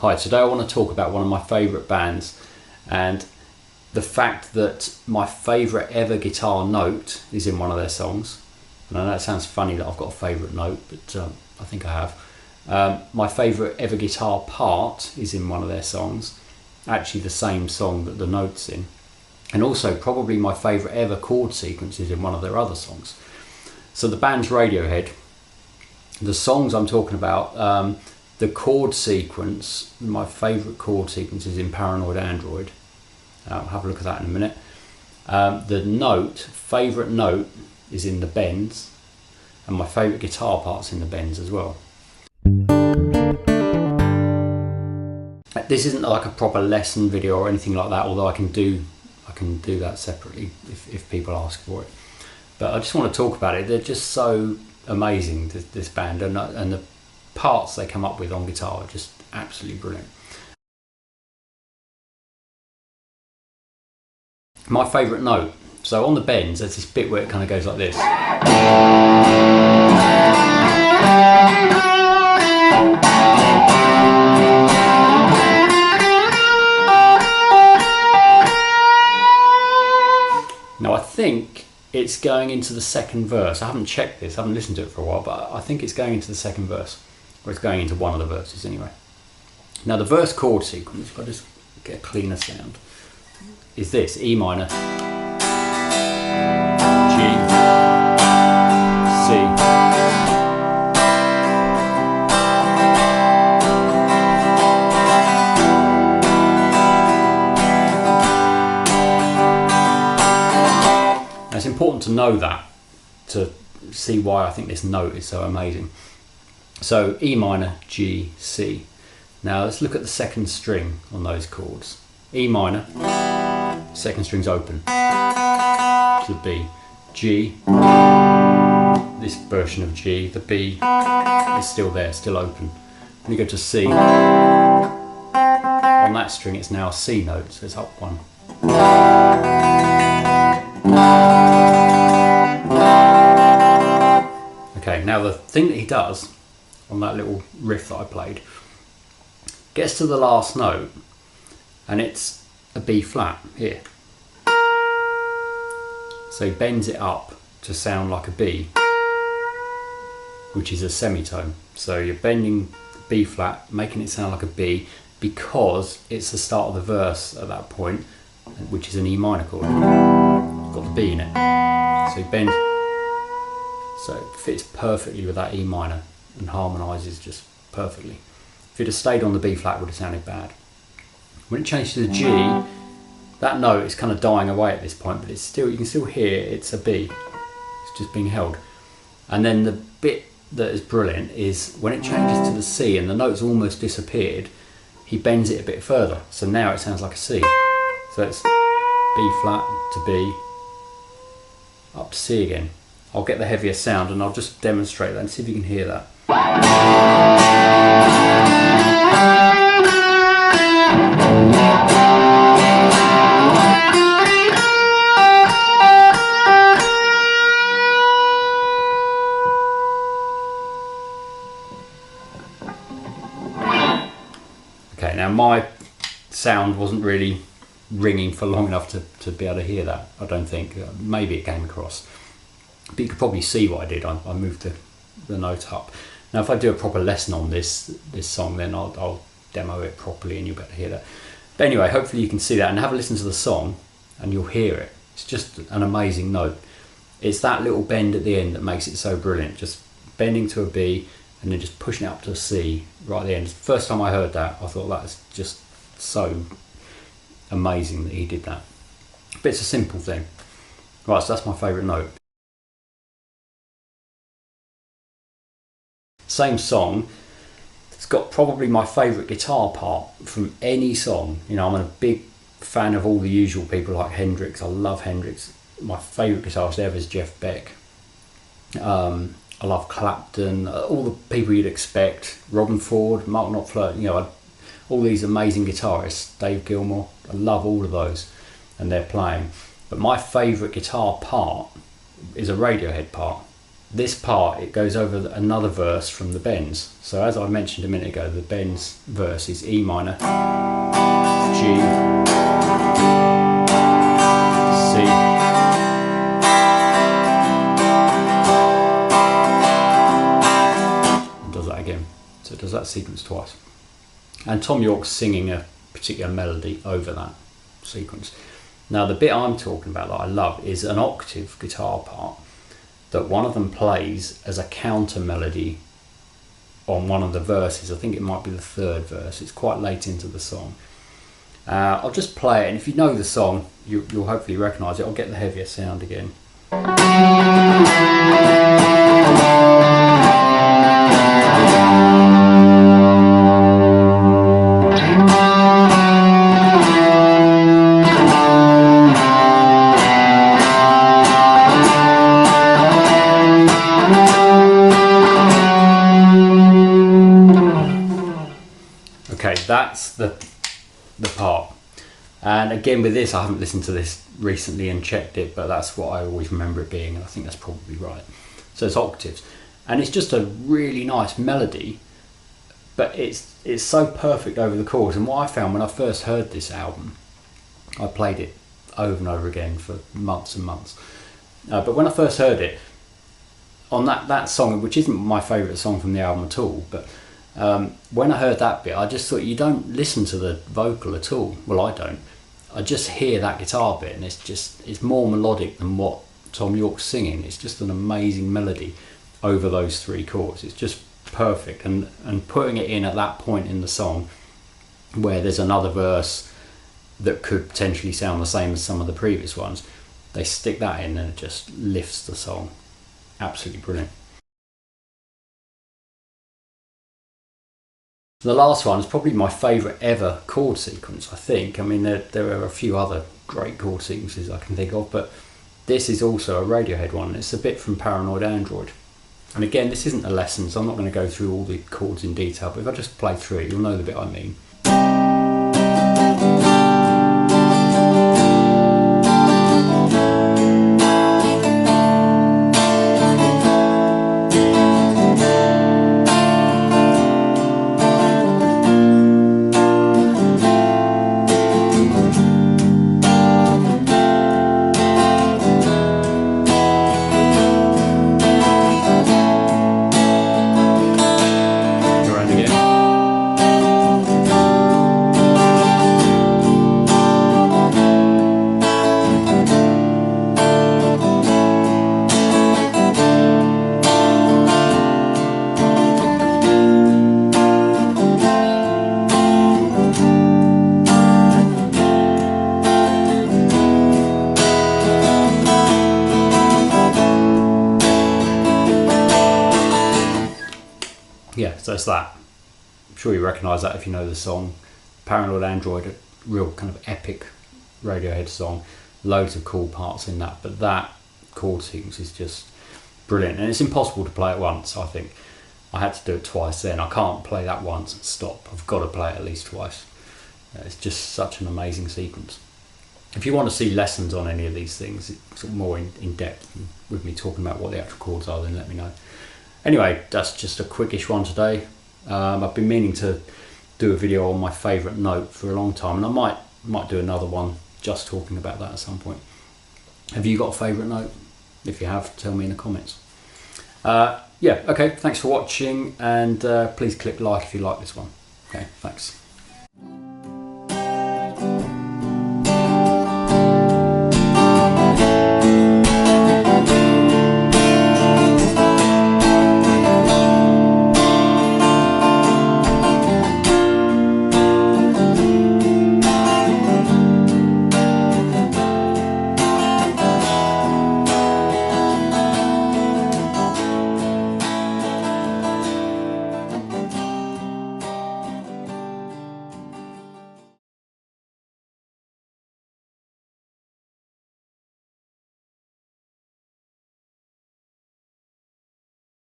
Hi, today I want to talk about one of my favourite bands, and the fact that my favourite ever guitar note is in one of their songs. And I know it sounds funny that I've got a favourite note, but I think I have. My favourite ever guitar part is in one of their songs, actually the same song that the note's in. And also probably my favourite ever chord sequence is in one of their other songs. So the band's Radiohead. The songs I'm talking about, the chord sequence, my favourite chord sequence is in Paranoid Android. I'll have a look at that in a minute. The favourite note is in the bends, and my favourite guitar part's in the bends as well. This isn't like a proper lesson video or anything like that, although I can do that separately if people ask for it. But I just want to talk about it. They're just so amazing, this band, and the parts they come up with on guitar are just absolutely brilliant. My favourite note, so on the bends there's this bit where it kind of goes like this. Now I think it's going into the second verse. I haven't checked this, I haven't listened to it for a while, but I think it's going into the second verse. Or it's going into one of the verses anyway. Now the verse chord sequence, if I just get a cleaner sound, is this: E minor, G, C. Now it's important to know that, to see why I think this note is so amazing. So E minor, G, C. Now let's look at the second string on those chords. E minor, second string's open to the B. G, this version of G, the B is still there, still open. When you go to C, on that string it's now a C note, so it's up one. Okay, now the thing that he does on that little riff that I played, gets to the last note and it's a B flat here. So he bends it up to sound like a B, which is a semitone. So you're bending the B flat, making it sound like a B, because it's the start of the verse at that point, which is an E minor chord. It's got the B in it. So he bends, so it fits perfectly with that E minor and harmonises just perfectly. If it had stayed on the B flat, it would have sounded bad. When it changes to the G, that note is kind of dying away at this point, but it's still, you can still hear it's a B. It's just being held. And then the bit that is brilliant is when it changes to the C and the note's almost disappeared, he bends it a bit further. So now it sounds like a C. So it's B flat to B, up to C again. I'll get the heavier sound and I'll just demonstrate that and see if you can hear that. Okay, now my sound wasn't really ringing for long enough to be able to hear that, I don't think. Maybe it came across. But you could probably see what I did. I moved the note up. Now if I do a proper lesson on this song, then I'll demo it properly and you'll be able to hear that. But anyway, hopefully you can see that and have a listen to the song and you'll hear it. It's just an amazing note. It's that little bend at the end that makes it so brilliant. Just bending to a B and then just pushing it up to a C right at the end. First time I heard that, I thought that was just so amazing that he did that. But it's a simple thing. Right, so that's my favourite note. Same song, it's got probably my favourite guitar part from any song. You know, I'm a big fan of all the usual people like Hendrix. I love Hendrix. My favourite guitarist ever is Jeff Beck. I love Clapton, all the people you'd expect. Robin Ford, Mark Knopfler, you know, all these amazing guitarists. Dave Gilmour, I love all of those and their playing. But my favourite guitar part is a Radiohead part. this part, it goes over another verse from the bends. So as I mentioned a minute ago, the bends verse is E minor, G, C, and does that again. So it does that sequence twice. And Tom York's singing a particular melody over that sequence. Now the bit I'm talking about that I love is an octave guitar part that one of them plays as a counter melody on one of the verses. I think it might be the third verse. It's quite late into the song. I'll just play it, and if you know the song, you'll hopefully recognise it. I'll get the heavier sound again. Okay, that's the part. And again with this, I haven't listened to this recently and checked it, but that's what I always remember it being, and I think that's probably right. So it's octaves, and it's just a really nice melody, but it's so perfect over the chords. And what I found when I first heard this album, I played it over and over again for months and months, but when I first heard it on that song, which isn't my favourite song from the album at all, but when I heard that bit, I just thought, you don't listen to the vocal at all. Well, I don't. I just hear that guitar bit, and it's more melodic than what Tom York's singing. It's just an amazing melody over those three chords. It's just perfect, and putting it in at that point in the song where there's another verse that could potentially sound the same as some of the previous ones, they stick that in and it just lifts the song. Absolutely brilliant. The last one is probably my favourite ever chord sequence, I think. I mean, there are a few other great chord sequences I can think of, but this is also a Radiohead one. It's a bit from Paranoid Android. And again, this isn't a lesson, so I'm not going to go through all the chords in detail, but if I just play through it, you'll know the bit I mean. Yeah, so it's that. I'm sure you recognise that if you know the song. Paranoid Android, a real kind of epic Radiohead song. Loads of cool parts in that, but that chord sequence is just brilliant, and it's impossible to play it once. I think I had to do it twice then. I can't play that once and stop. I've got to play it at least twice. It's just such an amazing sequence. If you want to see lessons on any of these things, sort of more in depth with me talking about what the actual chords are, then let me know. Anyway, that's just a quickish one today. I've been meaning to do a video on my favourite note for a long time, and I might do another one just talking about that at some point. Have you got a favourite note? If you have, tell me in the comments. Yeah, okay, thanks for watching, and please click like if you like this one. Okay, thanks.